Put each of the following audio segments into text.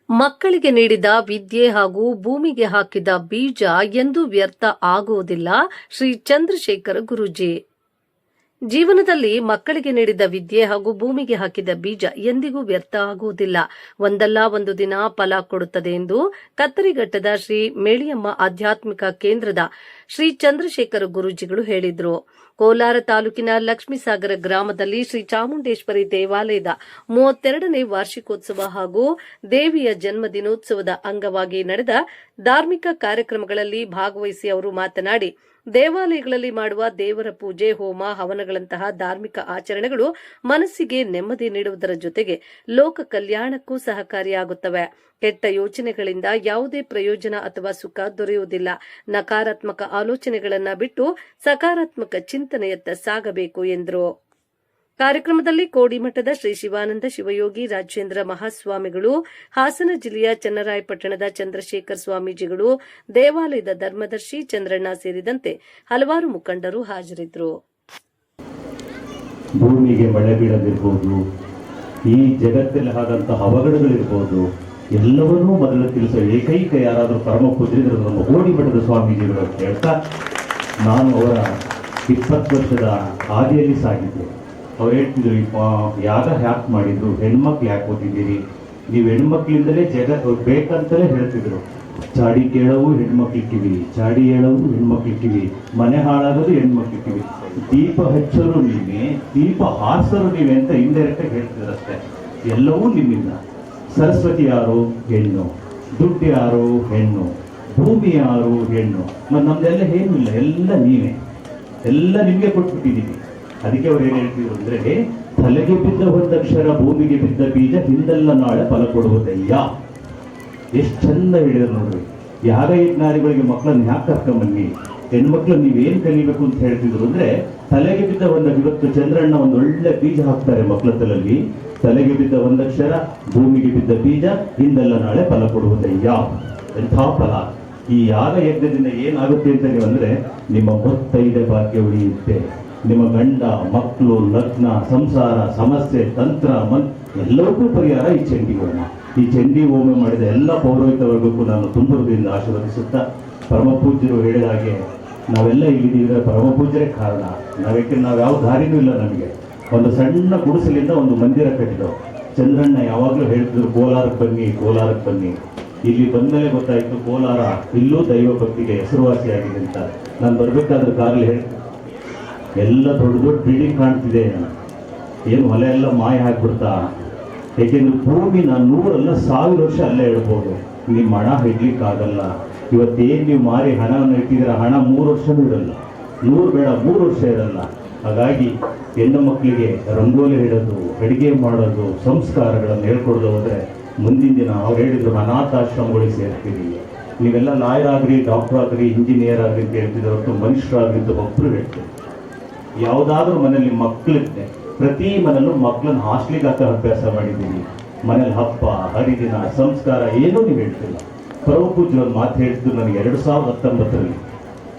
ಮಕ್ಕಳಿಗೆ ನೀಡಿದ ವಿದ್ಯೆ ಹಾಗೂ ಭೂಮಿಗೆ ಹಾಕಿದ ಬೀಜ ಎಂದೂ ವ್ಯರ್ಥ ಆಗುವುದಿಲ್ಲ. ಶ್ರೀ ಚಂದ್ರಶೇಖರ ಗುರೂಜಿ. ಜೀವನದಲ್ಲಿ ಮಕ್ಕಳಿಗೆ ನೀಡಿದ ವಿದ್ಯೆ ಹಾಗೂ ಭೂಮಿಗೆ ಹಾಕಿದ ಬೀಜ ಎಂದಿಗೂ ವ್ಯರ್ಥ ಆಗುವುದಿಲ್ಲ, ಒಂದಲ್ಲ ಒಂದು ದಿನ ಫಲ ಕೊಡುತ್ತದೆ ಎಂದು ಕತ್ತರಿಘಟ್ಟದ ಶ್ರೀ ಮೇಳಿಯಮ್ಮ ಆಧ್ಯಾತ್ಮಿಕ ಕೇಂದ್ರದ ಶ್ರೀ ಚಂದ್ರಶೇಖರ ಗುರೂಜಿಗಳು ಹೇಳಿದರು. ಕೋಲಾರ ತಾಲೂಕಿನ ಲಕ್ಷ್ಮೀಸಾಗರ ಗ್ರಾಮದಲ್ಲಿ ಶ್ರೀ ಚಾಮುಂಡೇಶ್ವರಿ ದೇವಾಲಯದ 32ನೇ ವಾರ್ಷಿಕೋತ್ಸವ ಹಾಗೂ ದೇವಿಯ ಜನ್ಮದಿನೋತ್ಸವದ ಅಂಗವಾಗಿ ನಡೆದ ಧಾರ್ಮಿಕ ಕಾರ್ಯಕ್ರಮಗಳಲ್ಲಿ ಭಾಗವಹಿಸಿ ಅವರು ಮಾತನಾಡಿ, ದೇವಾಲಯಗಳಲ್ಲಿ ಮಾಡುವ ದೇವರ ಪೂಜೆ, ಹೋಮ, ಹವನಗಳಂತಹ ಧಾರ್ಮಿಕ ಆಚರಣೆಗಳು ಮನಸ್ಸಿಗೆ ನೆಮ್ಮದಿ ನೀಡುವುದರ ಜೊತೆಗೆ ಲೋಕ ಕಲ್ಯಾಣಕ್ಕೂ ಸಹಕಾರಿಯಾಗುತ್ತವೆ. ಕೆಟ್ಟ ಯೋಚನೆಗಳಿಂದ ಯಾವುದೇ ಪ್ರಯೋಜನ ಅಥವಾ ಸುಖ ದೊರೆಯುವುದಿಲ್ಲ. ನಕಾರಾತ್ಮಕ ಆಲೋಚನೆಗಳನ್ನು ಬಿಟ್ಟು ಸಕಾರಾತ್ಮಕ ಚಿಂತನೆಯತ್ತ ಸಾಗಬೇಕು ಎಂದರು. ಕಾರ್ಯಕ್ರಮದಲ್ಲಿ ಕೋಡಿಮಠದ ಶ್ರೀ ಶಿವಾನಂದ ಶಿವಯೋಗಿ ರಾಜೇಂದ್ರ ಮಹಾಸ್ವಾಮಿಗಳು, ಹಾಸನ ಜಿಲ್ಲೆಯ ಚನ್ನರಾಯಪಟ್ಟಣದ ಚಂದ್ರಶೇಖರ್ ಸ್ವಾಮೀಜಿಗಳು, ದೇವಾಲಯದ ಧರ್ಮದರ್ಶಿ ಚಂದ್ರಣ್ಣ ಸೇರಿದಂತೆ ಹಲವಾರು ಮುಖಂಡರು ಹಾಜರಿದ್ದರು. ಭೂಮಿಗೆ ಮಳೆ ಬೀಳದಿರಬಹುದು, ಈ ಜಗತ್ತಲ್ಲಿ ಆದಂತಹ ಅವಘಡಗಳಿರ್ಬೋದು, ಎಲ್ಲವನ್ನೂ ಮೊದಲು ತಿಳಿಸೋ ಏಕೈಕ ಯಾರಾದರೂ ಪರಮ ಪೂಜ್ಯರು ನಮ್ಮ ಕೋಡಿಮಠದ ಸ್ವಾಮೀಜಿಗಳು ಅಂತ ಹೇಳ್ತಾ, ನಾನು ಅವರ 20 ವರ್ಷದ ಹಾದಿಯಲ್ಲಿ ಸಾಗಿದ್ದೆ. ಅವ್ರು ಹೇಳ್ತಿದ್ರು, ಯಾಗ ಯಾಕೆ ಮಾಡಿದ್ರು, ಹೆಣ್ಮಕ್ಳು ಯಾಕೆ ಓದಿದ್ದೀರಿ, ನೀವು ಹೆಣ್ಮಕ್ಳಿಂದಲೇ ಜಗತ್ತು ಬೇಕಂತಲೇ ಹೇಳ್ತಿದ್ರು. ಚಾಡಿ ಕೇಳವು ಹೆಣ್ಮಕ್ಳು ಕಿವಿ, ಚಾಡಿ ಹೇಳೋದು ಹೆಣ್ಮಕ್ಳು ಕಿವಿ, ಮನೆ ಹಾಳಾಗೋದು ಹೆಣ್ಮಕ್ಳು ಕಿವಿ, ದೀಪ ಹಚ್ಚೋರು ನೀವೇ, ದೀಪ ಹಾರಿಸೋರು ನೀವೇ ಅಂತ ಇಂಡೈರೆಕ್ಟ್ ಆಗಿ ಹೇಳ್ತಿದ್ರು ಅಷ್ಟೇ. ಎಲ್ಲವೂ ನಿಮ್ಮಿಂದ. ಸರಸ್ವತಿ ಯಾರು? ಹೆಣ್ಣು. ದುಡ್ಡು ಯಾರು? ಹೆಣ್ಣು. ಭೂಮಿ ಯಾರು? ಹೆಣ್ಣು. ಮತ್ತು ನಮ್ದೆಲ್ಲ ಏನಿಲ್ಲ, ಎಲ್ಲ ನೀವೇ, ಎಲ್ಲ ನಿಮಗೆ ಕೊಟ್ಬಿಟ್ಟಿದ್ದೀವಿ. ಅದಕ್ಕೆ ಅವ್ರು ಏನ್ ಹೇಳ್ತಿದ್ರು ಅಂದ್ರೆ, ತಲೆಗೆ ಬಿದ್ದ ಒಂದಕ್ಷರ ಭೂಮಿಗೆ ಬಿದ್ದ ಬೀಜ ಹಿಂದೆಲ್ಲ ನಾಳೆ ಫಲ ಕೊಡುವುದಯ್ಯ. ಎಷ್ಟು ಚಂದ ಹೇಳಿದ್ರು ನೋಡ್ರಿ. ಯಾಗ ಯಜ್ಞಾರಿಗಳಿಗೆ ಮಕ್ಕಳನ್ನ ಯಾಕೆ ಕರ್ಕೊಂಬನ್ನಿ, ಹೆಣ್ಮಕ್ಳು ನೀವೇನ್ ಕಲಿಬೇಕು ಅಂತ ಹೇಳ್ತಿದ್ರು ಅಂದ್ರೆ, ತಲೆಗೆ ಬಿದ್ದ ಇವತ್ತು ಚಂದ್ರಣ್ಣ ಒಂದು ಒಳ್ಳೆ ಬೀಜ ಹಾಕ್ತಾರೆ ಮಕ್ಕಳ ತಲೆಯಲ್ಲಿ. ತಲೆಗೆ ಬಿದ್ದ ಒಂದಕ್ಷರ ಭೂಮಿಗೆ ಬಿದ್ದ ಬೀಜ ಹಿಂದೆಲ್ಲ ನಾಳೆ ಫಲ ಕೊಡುವುದಯ್ಯ. ಎಂಥ ಫಲ! ಈ ಯಾಗ ಯಜ್ಞದಿಂದ ಏನಾಗುತ್ತೆ ಅಂತ ನೀವಂದ್ರೆ, ನಿಮ್ಮ ಮುತ್ತೈದೆ ಭಾಗ್ಯ ಉಳಿಯುತ್ತೆ, ನಿಮ್ಮ ಗಂಡ ಮಕ್ಕಳು, ಲಗ್ನ, ಸಂಸಾರ, ಸಮಸ್ಯೆ, ತಂತ್ರ, ಎಲ್ಲವಕ್ಕೂ ಪರಿಹಾರ ಈ ಚಂಡಿ ಹೋಮ. ಈ ಚಂಡಿ ಹೋಮ ಮಾಡಿದ ಎಲ್ಲ ಪೌರೋಹಿತ ವರ್ಗಕ್ಕೂ ನಾನು ತುಂಬ ಹೃದಯದಿಂದ ಆಶೀರ್ವದಿಸುತ್ತಾ, ಪರಮ ಪೂಜ್ಯರು ಹೇಳಿದ ಹಾಗೆ ನಾವೆಲ್ಲ ಇಲ್ಲಿದ್ದೀವಿ, ಪರಮ ಪೂಜ್ಯರೇ ಕಾರಣ. ನಾವೇಕೆ ನಾವು ಯಾವ ದಾರಿನೂ ಇಲ್ಲ. ನಮಗೆ ಒಂದು ಸಣ್ಣ ಗುಡಿಸಲಿಂದ ಒಂದು ಮಂದಿರ ಕಟ್ಟಿದವು. ಚಂದ್ರಣ್ಣ ಯಾವಾಗಲೂ ಹೇಳ್ತಿದ್ರು, ಕೋಲಾರಕ್ಕೆ ಬನ್ನಿ, ಕೋಲಾರಕ್ಕೆ ಬನ್ನಿ. ಇಲ್ಲಿ ಬಂದಮೇಲೆ ಗೊತ್ತಾಯಿತು, ಕೋಲಾರ ಇಲ್ಲೂ ದೈವ ಭಕ್ತಿಗೆ ಹೆಸರುವಾಸಿಯಾಗಿದೆ ಅಂತ. ನಾನು ಬರಬೇಕಾದ್ರೆ ಕಾರಲ್ಲಿ ಹೇಳ್ತೀನಿ, ಎಲ್ಲ ದೊಡ್ಡ ದೊಡ್ಡ ಬಿಲ್ಡಿಂಗ್ ಕಾಣ್ತಿದೆ, ಏನು ಹೊಲ ಎಲ್ಲ ಮಾಯ ಹಾಕ್ಬಿಡ್ತಾ. ಏಕೆಂದ್ರೆ ಭೂಮಿ ನಾನು 100 ಅಲ್ಲ 1000 ವರ್ಷ ಅಲ್ಲೇ ಇಡ್ಬೋದು, ನಿಮ್ಮ ಹಣ ಇಡ್ಲಿಕ್ಕಾಗಲ್ಲ. ಇವತ್ತೇನು ನೀವು ಮಾರಿ ಹಣವನ್ನು ಇಟ್ಟಿದ್ದೀರ, ಹಣ 3 ವರ್ಷನೂ ಇರಲ್ಲ, 100 ಬೇಡ 3 ವರ್ಷ ಇರಲ್ಲ. ಹಾಗಾಗಿ ಹೆಣ್ಣು ಮಕ್ಕಳಿಗೆ ರಂಗೋಲಿ ಇಡೋದು, ಅಡಿಗೆ ಮಾಡೋದು, ಸಂಸ್ಕಾರಗಳನ್ನು ಹೇಳ್ಕೊಡೋದು ಹೋದರೆ ಮುಂದಿನ ದಿನ ಅವ್ರು ಹೇಳಿದ್ರು, ಅನಾಥಾಶ್ರಮಗಳಿಗೆ ಸೇರ್ತೀರಿ, ನೀವೆಲ್ಲ ಲಾಯರ್ ಆಗ್ರಿ, ಡಾಕ್ಟರ್ ಆಗ್ರಿ, ಇಂಜಿನಿಯರ್ ಆಗ್ರಿ ಅಂತ ಹೇಳ್ತಿದ್ರು ಹೊರತು ಮನುಷ್ಯರಾಗ್ರಿ ಅಂತ ಒಬ್ಬರು ಹೇಳ್ತೀವಿ. ಯಾವುದಾದ್ರೂ ಮನೇಲಿ ಮಕ್ಕಳಿದ್ದೆ, ಪ್ರತಿ ಮನೆಯಲ್ಲೂ ಮಕ್ಕಳನ್ನ ಹಾಸ್ಟೆಲಿಗೆ ಹಾಕೋ ಅಭ್ಯಾಸ ಮಾಡಿದ್ದೀವಿ. ಮನೇಲಿ ಹಬ್ಬ ಹರಿದಿನ ಸಂಸ್ಕಾರ ಏನೂ ನೀವು ಹೇಳ್ತಿಲ್ಲ. ಪರಮ ಪೂಜ್ಯರು ಒಂದು ಮಾತು ಹೇಳ್ತಿದ್ರು ನನಗೆ 2019ರಲ್ಲಿ,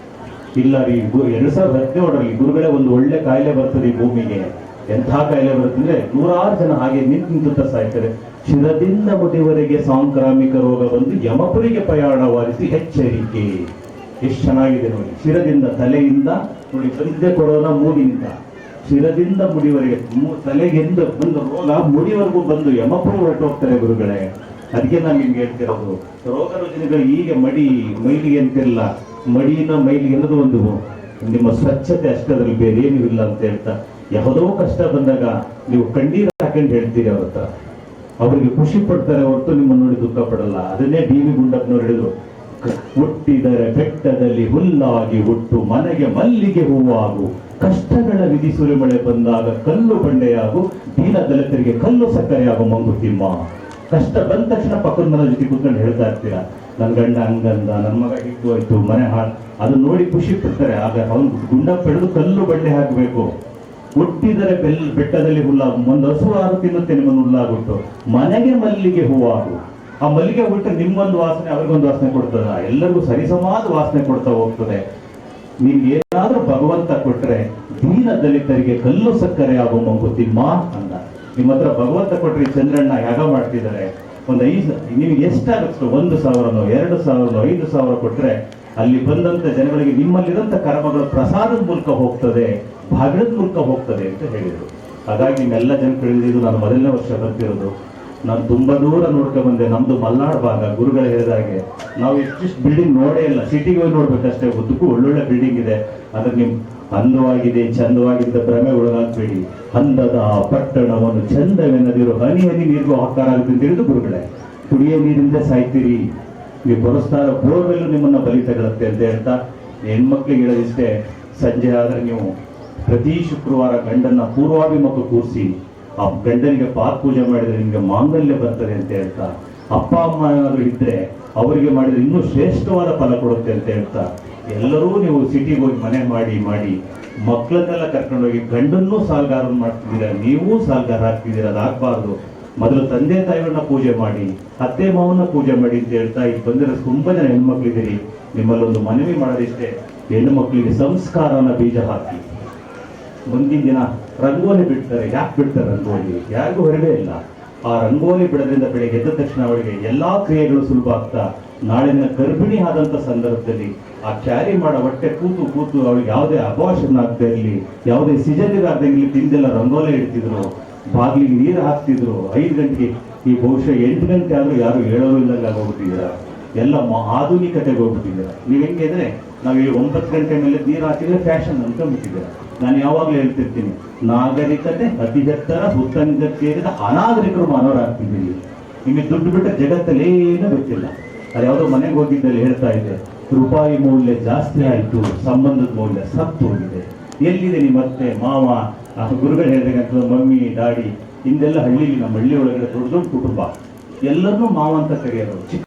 ಇಲ್ಲ ರೀ 2017ರಲ್ಲಿ, ಗುರುಗಳೇ ಒಂದು ಒಳ್ಳೆ ಕಾಯಿಲೆ ಬರ್ತದೆ ಈ ಭೂಮಿಗೆ. ಎಂಥ ಕಾಯಿಲೆ ಬರುತ್ತಂದ್ರೆ, 100 ಜನ ಹಾಗೆ ನಿಂತು ಸಾಯ್ತಾರೆ. ಶಿರದಿಂದ ಮುಡಿವರೆಗೆ ಸಾಂಕ್ರಾಮಿಕ ರೋಗ ಬಂದು ಯಮಪುರಿಗೆ ಪ್ರಯಾಣವಾರಿಸಿ ಎಚ್ಚರಿಕೆ. ಎಷ್ಟು ಚೆನ್ನಾಗಿದೆ ನೋಡಿ. ಶಿರದಿಂದ, ತಲೆಯಿಂದ ನೋಡಿ, ಬಂದೆ ಕೊರೋನಾ ಮೂಗಿಂದ, ಶಿರದಿಂದ ಮುಡಿವರೆಗೆ, ತಲೆಗೆಂದ ಬಂದು ರೋಗ ಮುಡಿವರೆಗೂ ಬಂದು ಯಮಪುರ ಹೊರಟೋಗ್ತಾರೆ ಗುರುಗಳೇ. ಅದಕ್ಕೆ ನಾನು ನಿಮ್ಗೆ ಹೇಳ್ತಿರೋದು, ರೋಗ ರುಜಿನಗಳು ಹೀಗೆ ಮೈಲಿಗೆ ಅಂತಿರಲ್ಲ, ಮಡಿನ ಮೈಲಿಗೆ ಅನ್ನೋದು ಒಂದು ನಿಮ್ಮ ಸ್ವಚ್ಛತೆ ಅಷ್ಟರಲ್ಲಿ ಬೇರೆ ಏನೂ ಇಲ್ಲ ಅಂತ ಹೇಳ್ತಾ, ಯಾವುದೋ ಕಷ್ಟ ಬಂದಾಗ ನೀವು ಕಣ್ಣೀರು ಹಾಕೊಂಡು ಹೇಳ್ತೀರಿ ಅವ್ರ ಹತ್ರ, ಅವರಿಗೆ ಖುಷಿ ಪಡ್ತಾರೆ ಹೊರತು ನಿಮ್ಮನ್ನು ನೋಡಿ ದುಃಖ ಪಡಲ್ಲ. ಅದನ್ನೇ ಡಿ.ವಿ. ಗುಂಡಪ್ಪನವ್ರು ಹೇಳಿದ್ರು, ಹುಟ್ಟಿದರೆ ಬೆಟ್ಟದಲ್ಲಿ ಹುಲ್ಲಾಗಿ ಹುಟ್ಟು, ಮನೆಗೆ ಮಲ್ಲಿಗೆ ಹೂವಾಗು, ಕಷ್ಟಗಳ ವಿಧಿ ಸುರಿಮಳೆ ಬಂದಾಗ ಕಲ್ಲು ಬಂಡೆಯಾಗು, ದೀನ ದಲಿತರಿಗೆ ಕಲ್ಲು ಸಕ್ಕರೆಯಾಗು ಮಂಗುತಿಮ್ಮ. ಕಷ್ಟ ಬಂದ ತಕ್ಷಣ ಪಕ್ಕದ ಮನೆ ಜೊತೆ ಕೂತ್ಕೊಂಡು ಹೇಳ್ತಾ ಇರ್ತೀರ, ನನ್ನ ಗಂಡ ಹಂಗಂದ, ನನ್ನ ಮಗ ಹಿಟ್ಟು ಹೋಯ್ತು, ಮನೆ ಹಾಳು, ಅದನ್ನ ನೋಡಿ ಖುಷಿ ಪಡ್ತಾರೆ. ಆಗ ಅವ್ನು ಗುಂಡಪ್ಪ ಹಿಡಿದು ಕಲ್ಲು ಬಂಡೆ ಹಾಕಬೇಕು. ಹುಟ್ಟಿದರೆ ಬೆಟ್ಟದಲ್ಲಿ ಹುಲ್ಲಾಗು, ಒಂದು ಹಸು ಆರು ತಿನ್ನುತ್ತೆ ನಿಮ್ಮನ್ನು ಹುಲ್ಲಾಗುಟ್ಟು, ಮನೆಗೆ ಮಲ್ಲಿಗೆ ಹೂವಾಗು. ಆ ಮಲ್ಲಿಗೆ ಬಿಟ್ಟರೆ ನಿಮ್ಮೊಂದು ವಾಸನೆ ಅವ್ರಿಗೊಂದು ವಾಸನೆ ಕೊಡ್ತದ, ಎಲ್ಲರಿಗೂ ಸರಿಸಮಾದ ವಾಸನೆ ಕೊಡ್ತಾ ಹೋಗ್ತದೆ. ನಿಮ್ಗೆ ಏನಾದ್ರೂ ಭಗವಂತ ಕೊಟ್ರೆ ದೀನ ದಲಿತರಿಗೆ ಕಲ್ಲು ಸಕ್ಕರೆ ಆಗೋ ಮಂಗುತಿಮ್ಮ ಅಂದ. ನಿಮ್ಮ ಹತ್ರ ಭಗವಂತ ಕೊಟ್ರೆ ಚಂದ್ರಣ್ಣ ಯಾಗ ಮಾಡ್ತಿದ್ದಾರೆ, ಒಂದು ನೀವು ಎಷ್ಟಾಗುತ್ತೆ 1,000ನೋ 2,000ನೋ 5,000 ಕೊಟ್ರೆ ಅಲ್ಲಿ ಬಂದಂತ ಜನಗಳಿಗೆ ನಿಮ್ಮಲ್ಲಿರಂತ ಕರ್ಮಗಳು ಪ್ರಸಾದದ ಮೂಲಕ ಹೋಗ್ತದೆ, ಭಾಗದ ಮೂಲಕ ಹೋಗ್ತದೆ ಅಂತ ಹೇಳಿದರು. ಹಾಗಾಗಿ ನಿಮ್ಮೆಲ್ಲ ಜನಗಳಿಗೆ ಇದು ನಾನು ಮೊದಲನೇ ವರ್ಷ ಬರ್ತಿರೋದು. ನಾನು ತುಂಬಾ ದೂರ ನೋಡ್ಕೊಂಡು ಬಂದೆ. ನಮ್ದು ಮಲ್ನಾಡ್ ಭಾಗ, ಗುರುಗಳು ಹೇಳಿದಾಗೆ ನಾವು ಎಷ್ಟಿಷ್ಟು ಬಿಲ್ಡಿಂಗ್ ನೋಡೇ ಇಲ್ಲ, ಸಿಟಿಗೆ ಹೋಗಿ ನೋಡ್ಬೇಕಷ್ಟೇ. ಉದ್ದಕ್ಕೂ ಒಳ್ಳೊಳ್ಳೆ ಬಿಲ್ಡಿಂಗ್ ಇದೆ. ಅದ್ರ ನಿಮ್ ಅಂದವಾಗಿದೆ, ಚಂದವಾಗಿದೆ ಭ್ರಮೆ ಒಳಗಾಗ್ಬೇಡಿ. ಅಂದದ ಪಟ್ಟಣವನ್ನು ಚಂದವೆನ್ನದಿರೋ ಹನಿ ಹನಿ ನೀರಿಗೂ ಆಕಾರ ಆಗುತ್ತೆ ಅಂತ ಹೇಳಿದ್ದು ಗುರುಗಳೇ. ಕುಡಿಯೋ ನೀರಿಂದ ಸಾಯ್ತೀರಿ, ನೀವು ಬರೆಸ್ತಾರ ಬೋರ್ವೆಲ್ಲು ನಿಮ್ಮನ್ನ ಬಲಿ ತಗೊಳುತ್ತೆ ಅಂತ ಹೇಳ್ತಾ ಹೆಣ್ಮಕ್ಳಿಗೆ ಹೇಳೋದಿಷ್ಟೇ, ಸಂಜೆ ಆದ್ರೆ ನೀವು ಪ್ರತಿ ಶುಕ್ರವಾರ ಗಂಡನ್ನ ಪೂರ್ವಾಭಿಮುಖ ಕೂರಿಸಿ ಆ ಗಂಡನಿಗೆ ಪಾದ ಪೂಜೆ ಮಾಡಿದ್ರೆ ನಿಮ್ಗೆ ಮಾಂಗಲ್ಯ ಬರ್ತದೆ ಅಂತ ಹೇಳ್ತಾ, ಅಪ್ಪ ಅಮ್ಮ ಏನಾದ್ರು ಇದ್ರೆ ಅವರಿಗೆ ಮಾಡಿದ್ರೆ ಇನ್ನೂ ಶ್ರೇಷ್ಠವಾದ ಫಲ ಕೊಡುತ್ತೆ ಅಂತ ಹೇಳ್ತಾ, ಎಲ್ಲರೂ ನೀವು ಸಿಟಿಗೆ ಹೋಗಿ ಮನೆ ಮಾಡಿ ಮಕ್ಕಳನ್ನೆಲ್ಲ ಕರ್ಕೊಂಡೋಗಿ ಗಂಡನ್ನೂ ಸಾಲ್ಗಾರ ಮಾಡ್ತಿದ್ದೀರಾ, ನೀವೂ ಸಾಲ್ಗಾರ ಆಗ್ತಿದ್ದೀರಾ. ಅದಾಗಬಾರ್ದು. ಮೊದಲು ತಂದೆ ತಾಯಿಗಳನ್ನ ಪೂಜೆ ಮಾಡಿ, ಅತ್ತೆ ಮಾವನ್ನ ಪೂಜೆ ಮಾಡಿ ಅಂತ ಹೇಳ್ತಾ ಈಗ ಬಂದಿರೋ ತುಂಬಾ ಜನ ಹೆಣ್ಮಕ್ಳಿದ್ದೀರಿ. ನಿಮ್ಮಲ್ಲೊಂದು ಮನವಿ ಮಾಡೋದಿಷ್ಟೇ, ಹೆಣ್ಣು ಮಕ್ಕಳಿಗೆ ಸಂಸ್ಕಾರನ ಬೀಜ ಹಾಕಿ. ಮುಂದಿನ ದಿನ ರಂಗೋಲಿ ಬಿಡ್ತಾರೆ. ಯಾಕೆ ಬಿಡ್ತಾರೆ ರಂಗೋಲಿ? ಯಾರಿಗೂ ಹೊರಗೇ ಇಲ್ಲ. ಆ ರಂಗೋಲಿ ಬಿಡೋದ್ರಿಂದ ಬೆಳಿಗ್ಗೆ ಎದ್ದ ತಕ್ಷಣ ಅವಳಿಗೆ ಎಲ್ಲಾ ಕ್ರಿಯೆಗಳು ಸುಲಭ ಆಗ್ತಾ, ನಾಳಿನ ಗರ್ಭಿಣಿ ಆದಂತ ಸಂದರ್ಭದಲ್ಲಿ ಆ ಕ್ಯಾರಿ ಮಾಡೋ ಹೊಟ್ಟೆ ಕೂತು ಅವಳಿಗೆ ಯಾವುದೇ ಅಭಾಷಣ ಆಗದೆ ಇರಲಿ, ಯಾವುದೇ ಸಿಜರಿನ್ ಆಗದಂಗಿರಲಿ ತಿಂದೆಲ್ಲ ರಂಗೋಲಿ ಇಡ್ತಿದ್ರು, ಬಾಗಿಲಿಗೆ ನೀರು ಹಾಕ್ತಿದ್ರು. 5 ಗಂಟೆಗೆ, ಈ ಬಹುಶಃ 8 ಗಂಟೆ ಆದ್ರೂ ಯಾರು ಹೇಳೋರು ಇಲ್ಲಂಗ ಹೋಗ್ಬಿಟ್ಟಿದ್ದೀರಾ. ಎಲ್ಲ ಆಧುನಿಕತೆಗೆ ಹೋಗ್ಬಿಟ್ಟಿದ್ದೀರಾ. ನೀವು ಹೆಂಗೆ ಅಂದ್ರೆ ನಾವು 9 ಗಂಟೆ ಮೇಲೆ ನೀರು ಹಾಕಿದ್ರೆ ಫ್ಯಾಷನ್ ಅನ್ಕೊಂಡ್ಬಿಟ್ಟಿದ್ದೀರಾ. ನಾನು ಯಾವಾಗಲೂ ಹೇಳ್ತಿರ್ತೀನಿ, ನಾಗರಿಕತೆ ಅತಿ ಎತ್ತರ ಉತ್ತಂಗಕ್ಕೇರಿದ ಅನಾಗರಿಕರು ಮಾನವರಾಗ್ತಿದ್ದೀರಿ. ನಿಮಗೆ ದುಡ್ಡು ಬಿಟ್ಟರೆ ಜಗತ್ತಲ್ಲಿ ಏನೂ ಗೊತ್ತಿಲ್ಲ. ಅದು ಯಾವುದೋ ಮನೆಗೆ ಹೋಗಿದ್ದಲ್ಲಿ ಹೇಳ್ತಾ ಇದೆ, ರೂಪಾಯಿ ಮೌಲ್ಯ ಜಾಸ್ತಿ ಆಯಿತು, ಸಂಬಂಧದ ಮೌಲ್ಯ ಸತ್ತು ಹೋಗಿದೆ. ಎಲ್ಲಿದೆ ನಿಮ್ಮ ಅತ್ತೆ ಮಾವ? ಗುರುಗಳು ಹೇಳ್ಬೇಕಂತ ಮಮ್ಮಿ ಡ್ಯಾಡಿ ಹಿಂದೆಲ್ಲ ಹಳ್ಳಿಲಿ, ನಮ್ಮ ಹಳ್ಳಿ ಒಳಗಡೆ ದೊಡ್ಡ ಕುಟುಂಬ, ಎಲ್ಲರನ್ನೂ ಮಾವ ಅಂತ ಕರೆಯೋರು.